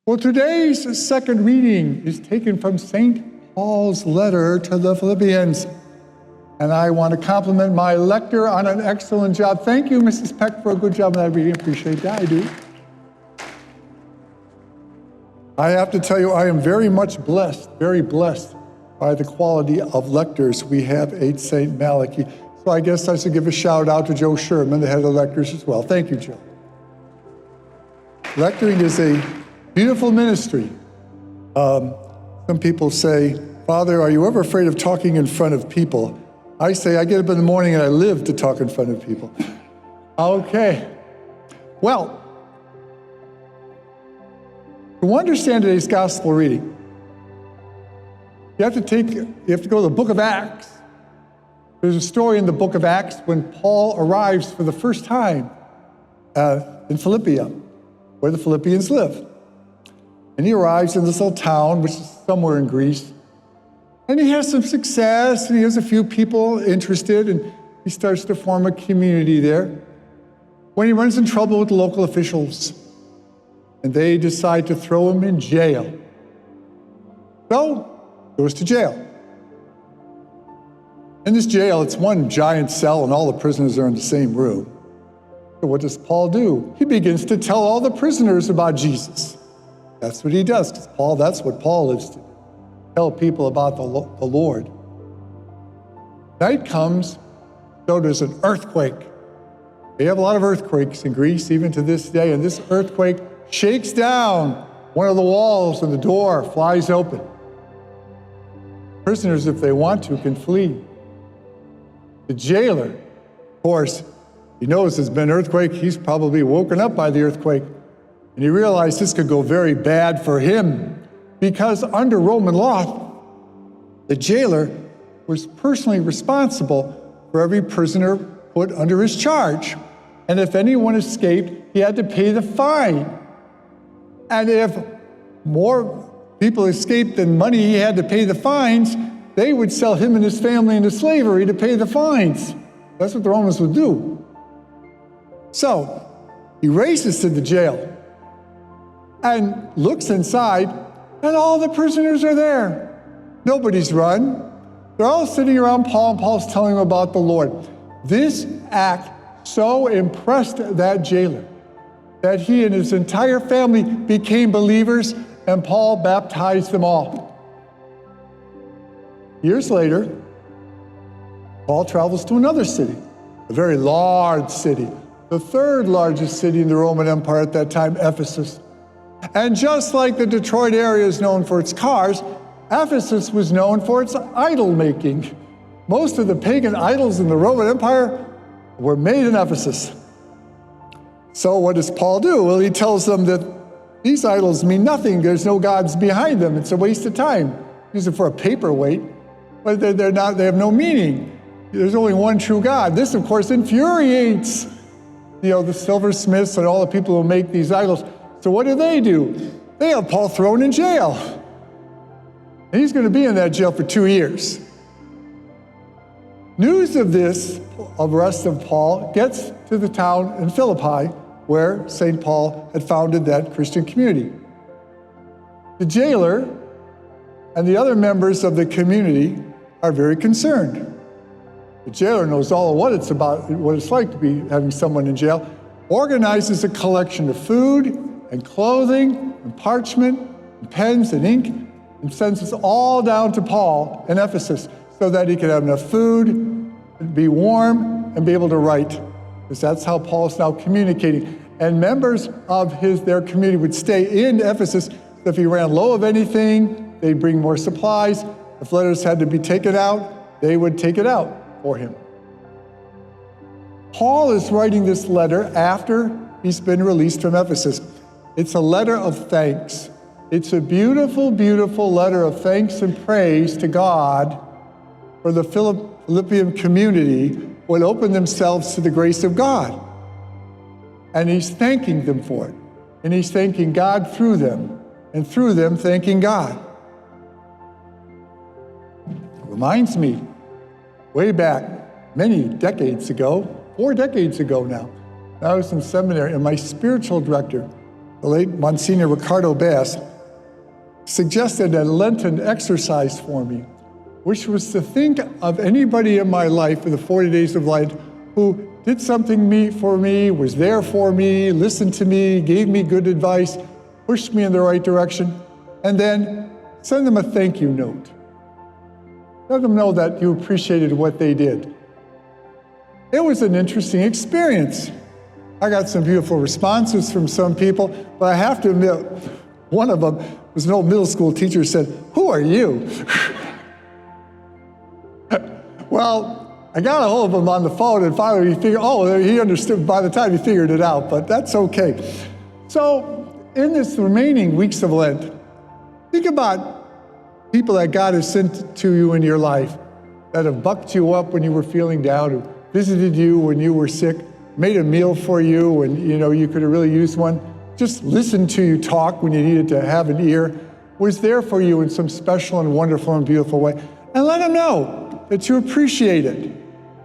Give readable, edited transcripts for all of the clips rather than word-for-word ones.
Well, today's second reading is taken from St. Paul's letter to the Philippians. And I want to compliment my lector on an excellent job. Thank you, Mrs. Peck, for a good job on that reading. Appreciate that, I do. I have to tell you, I am very blessed by the quality of lectors we have at St. Malachy. So I guess I should give a shout out to Joe Sherman, the head of the lectors as well. Thank you, Joe. Lecturing is a beautiful ministry. Some people say, Father, are you ever afraid of talking in front of people? I say, I get up in the morning and I live to talk in front of people. Okay. Well, to understand today's gospel reading, you have to go to the book of Acts. There's a story in the book of Acts when Paul arrives for the first time in Philippia, where the Philippians live. And he arrives in this little town, which is somewhere in Greece. And he has some success, and he has a few people interested, and he starts to form a community there. When he runs in trouble with the local officials, and they decide to throw him in jail. So, he goes to jail. In this jail, it's one giant cell, and all the prisoners are in the same room. So what does Paul do? He begins to tell all the prisoners about Jesus. That's what he does, because that's what Paul lives to do. Tell people about the Lord. Night comes, so there's an earthquake. They have a lot of earthquakes in Greece, even to this day, and this earthquake shakes down one of the walls, and the door flies open. Prisoners, if they want to, can flee. The jailer, of course, he knows there's been an earthquake. He's probably woken up by the earthquake. And he realized this could go very bad for him because under Roman law, the jailer was personally responsible for every prisoner put under his charge. And if anyone escaped, he had to pay the fine. And if more people escaped than money he had to pay the fines, they would sell him and his family into slavery to pay the fines. That's what the Romans would do. So he races to the jail and looks inside, and all the prisoners are there. Nobody's run. They're all sitting around Paul, and Paul's telling them about the Lord. This act so impressed that jailer that he and his entire family became believers, and Paul baptized them all. Years later, Paul travels to another city, a very large city, the third largest city in the Roman Empire at that time, Ephesus. And just like the Detroit area is known for its cars, Ephesus was known for its idol making. Most of the pagan idols in the Roman Empire were made in Ephesus. So what does Paul do? Well, he tells them that these idols mean nothing. There's no gods behind them. It's a waste of time. Use it for a paperweight, but they have no meaning. There's only one true God. This, of course, infuriates the silversmiths and all the people who make these idols. So what do? They have Paul thrown in jail. And he's going to be in that jail for 2 years. News of this, of arrest of Paul, gets to the town in Philippi, where St. Paul had founded that Christian community. The jailer and the other members of the community are very concerned. The jailer knows all of what it's about, what it's like to be having someone in jail, organizes a collection of food and clothing and parchment and pens and ink, and sends this all down to Paul in Ephesus so that he could have enough food, be warm, and be able to write. Because that's how Paul's now communicating. And members of their community would stay in Ephesus. So if he ran low of anything, they'd bring more supplies. If letters had to be taken out, they would take it out for him. Paul is writing this letter after he's been released from Ephesus. It's a letter of thanks. It's a beautiful, beautiful letter of thanks and praise to God for the Philippian community who had opened themselves to the grace of God. And he's thanking them for it. And he's thanking God through them, and through them thanking God. It reminds me, way back, many decades ago, 4 decades ago now, I was in seminary, and my spiritual director the late Monsignor Ricardo Bass, suggested a Lenten exercise for me, which was to think of anybody in my life for the 40 days of Lent who did something for me, was there for me, listened to me, gave me good advice, pushed me in the right direction, and then send them a thank you note. Let them know that you appreciated what they did. It was an interesting experience. I got some beautiful responses from some people, but I have to admit, one of them was an old middle school teacher who said, "Who are you?" Well, I got a hold of him on the phone, and finally he figured, he understood by the time he figured it out, but that's okay. So in this remaining weeks of Lent, think about people that God has sent to you in your life that have bucked you up when you were feeling down, who visited you when you were sick, made a meal for you when you could have really used one, just listened to you talk when you needed to have an ear, was there for you in some special and wonderful and beautiful way. And let them know that you appreciate it.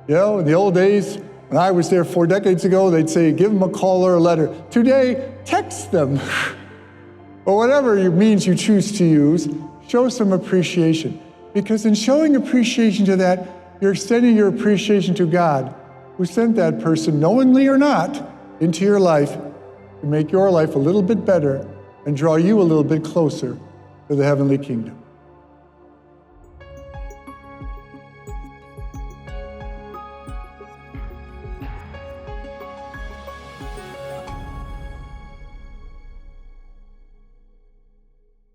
In the old days, when I was there 4 decades ago, they'd say, give them a call or a letter. Today, text them. Or whatever means you choose to use, show some appreciation. Because in showing appreciation to that, you're extending your appreciation to God, who sent that person, knowingly or not, into your life to make your life a little bit better and draw you a little bit closer to the heavenly kingdom.